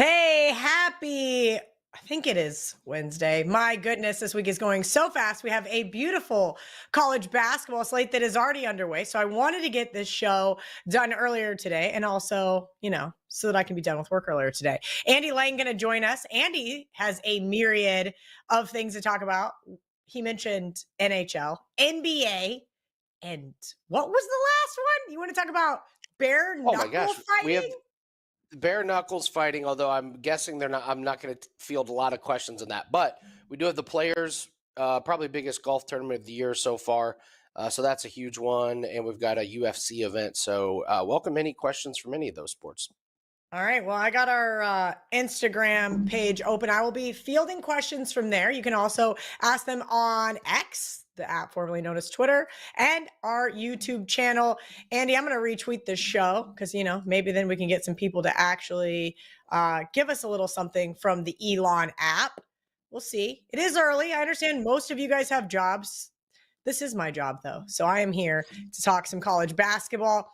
Hey, I think it is Wednesday. My goodness, this week is going so fast. We have a beautiful college basketball slate that is already underway. So I wanted to get this show done earlier today and also, so that I can be done with work earlier today. Andy Lang going to join us. Andy has a myriad of things to talk about. He mentioned NHL, NBA, and what was the last one? You want to talk about bare Oh my knuckle gosh, we have fighting? bare knuckles fighting. Although I'm guessing they're not. I'm not going to field a lot of questions on that. But we do have the players. Probably biggest golf tournament of the year so far. So that's a huge one, and we've got a UFC event. So welcome any questions from any of those sports. All right. Well, I got our Instagram page open. I will be fielding questions from there. You can also ask them on X, the app formerly known as Twitter, and our YouTube channel. Andy, I'm going to retweet this show because, maybe then we can get some people to actually give us a little something from the Elon app. We'll see. It is early. I understand most of you guys have jobs. This is my job, though. So I am here to talk some college basketball.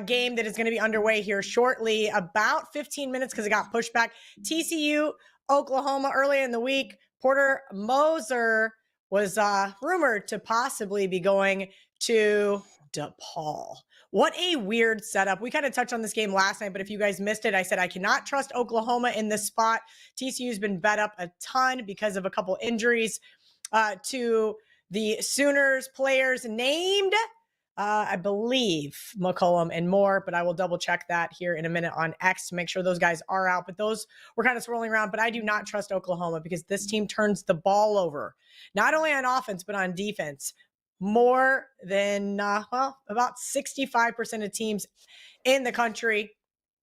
Game that is going to be underway here shortly, about 15 minutes because it got pushed back. TCU, Oklahoma early in the week. Porter Moser was rumored to possibly be going to DePaul. What a weird setup. We kind of touched on this game last night, but if you guys missed it, I said I cannot trust Oklahoma in this spot. TCU's been bet up a ton because of a couple injuries to the Sooners players named I believe McCollum and more, but I will double check that here in a minute on X to make sure those guys are out. But those were kind of swirling around. But I do not trust Oklahoma because this team turns the ball over, not only on offense, but on defense more than, about 65% of teams in the country.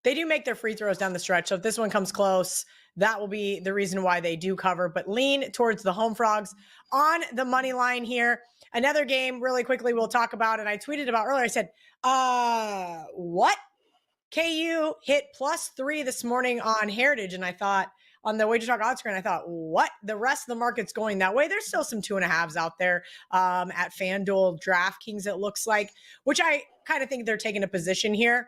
They do make their free throws down the stretch. So if this one comes close, that will be the reason why they do cover. But lean towards the Home Frogs on the money line here. Another game really quickly we'll talk about, and I tweeted about earlier. I said, what? KU hit +3 this morning on Heritage, and I thought on the Wagertalk odds screen, I thought, what? The rest of the market's going that way. There's still some 2.5s out there at FanDuel, DraftKings, it looks like, which I kind of think they're taking a position here.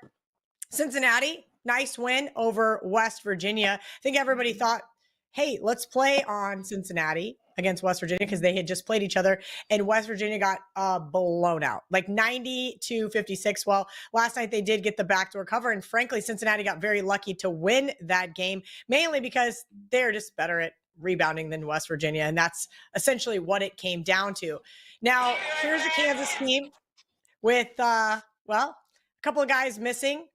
Cincinnati, nice win over West Virginia. I think everybody thought, hey, let's play on Cincinnati against West Virginia because they had just played each other, and West Virginia got blown out, like 90-56. Well, last night they did get the backdoor cover, and frankly, Cincinnati got very lucky to win that game, mainly because they're just better at rebounding than West Virginia, and that's essentially what it came down to. Now, here's a Kansas team with, a couple of guys missing,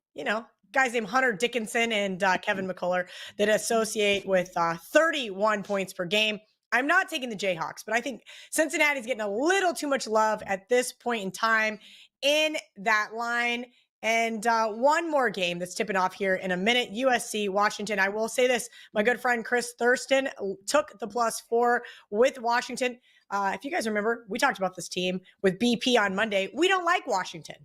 guys named Hunter Dickinson and Kevin McCullough that associate with 31 points per game. I'm not taking the Jayhawks, but I think Cincinnati's getting a little too much love at this point in time in that line. And one more game that's tipping off here in a minute, USC, Washington. I will say this, my good friend Chris Thurston took the +4 with Washington. If you guys remember, we talked about this team with BP on Monday. We don't like Washington.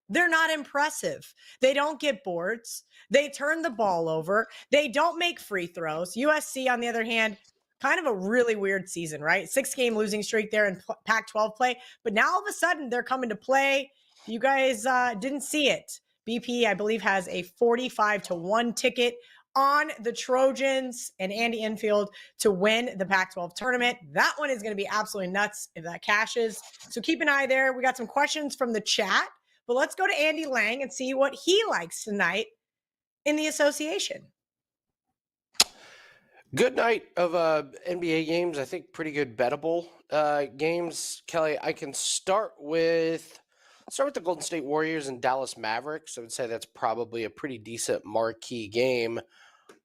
They're not impressive. They don't get boards. They turn the ball over. They don't make free throws. USC, on the other hand, kind of a really weird season, right? 6-game losing streak there in Pac-12 play. But now all of a sudden they're coming to play. You guys didn't see it. BP, I believe, has a 45-1 ticket on the Trojans and Andy Enfield to win the Pac-12 tournament. That one is going to be absolutely nuts if that cashes. So keep an eye there. We got some questions from the chat. But let's go to Andy Lang and see what he likes tonight in the association. Good night of NBA games. I think pretty good bettable games. Kelly, I can start with the Golden State Warriors and Dallas Mavericks. I would say that's probably a pretty decent marquee game.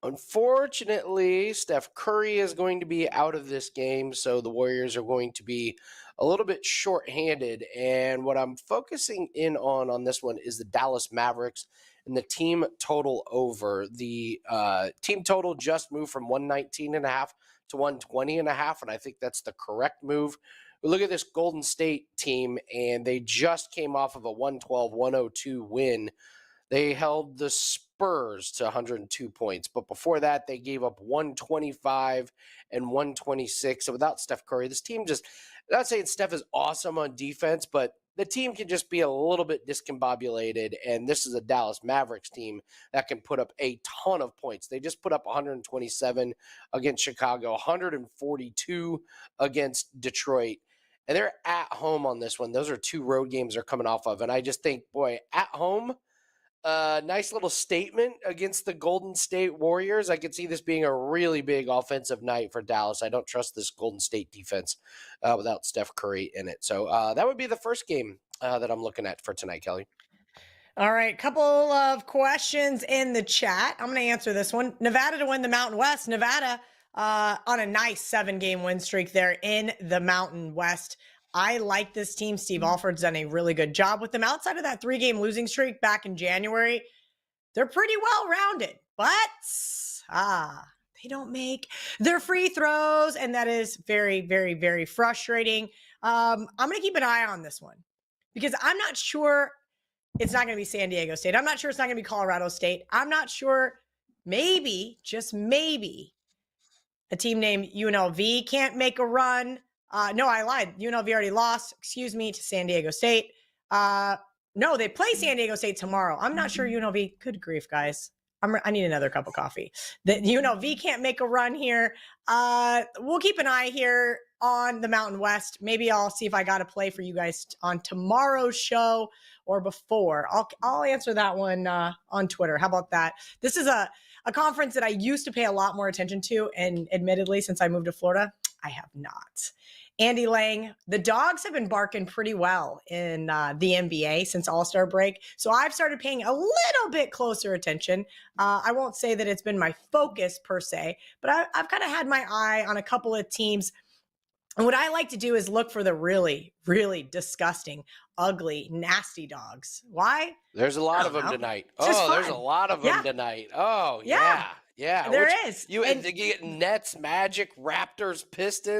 Unfortunately, Steph Curry is going to be out of this game, so the Warriors are going to be a little bit shorthanded. And what I'm focusing in on this one is the Dallas Mavericks and the team total over. The team total just moved from 119.5 to 120.5, and I think that's the correct move. We look at this Golden State team, and they just came off of a 112-102 win. They held the Spurs to 102 points, but before that, they gave up 125 and 126. So without Steph Curry, this team just, I'm not saying Steph is awesome on defense, but the team can just be a little bit discombobulated. And this is a Dallas Mavericks team that can put up a ton of points. They just put up 127 against Chicago, 142 against Detroit. And they're at home on this one. Those are 2 road games they're coming off of. And I just think, boy, at home, nice little statement against the Golden State Warriors. I could see this being a really big offensive night for Dallas. I don't trust this Golden State defense without Steph Curry in it. So that would be the first game that I'm looking at for tonight, Kelly. All right, couple of questions in the chat. I'm going to answer this one. Nevada to win the Mountain West. Nevada on a nice 7-game win streak there in the Mountain West. I like this team. Steve Alford's done a really good job with them. Outside of that 3-game losing streak back in January, they're pretty well-rounded. But, they don't make their free throws, and that is very, very, very frustrating. I'm going to keep an eye on this one because I'm not sure it's not going to be San Diego State. I'm not sure it's not going to be Colorado State. I'm not sure, maybe, just maybe, a team named UNLV can't make a run. No, I lied. UNLV already lost, to San Diego State. No, they play San Diego State tomorrow. I'm not sure UNLV, good grief, guys. I need another cup of coffee. The UNLV can't make a run here. We'll keep an eye here on the Mountain West. Maybe I'll see if I got a play for you guys on tomorrow's show or before. I'll answer that one on Twitter. How about that? This is a conference that I used to pay a lot more attention to, and admittedly, since I moved to Florida, I have not. Andy Lang, the dogs have been barking pretty well in the NBA since All-Star break. So I've started paying a little bit closer attention. I won't say that it's been my focus per se, but I've kind of had my eye on a couple of teams. And what I like to do is look for the really, really disgusting, ugly, nasty dogs. Why? There's a lot of them tonight. There's a lot of them tonight. Oh, yeah. There is. You get Nets, Magic, Raptors, Pistons.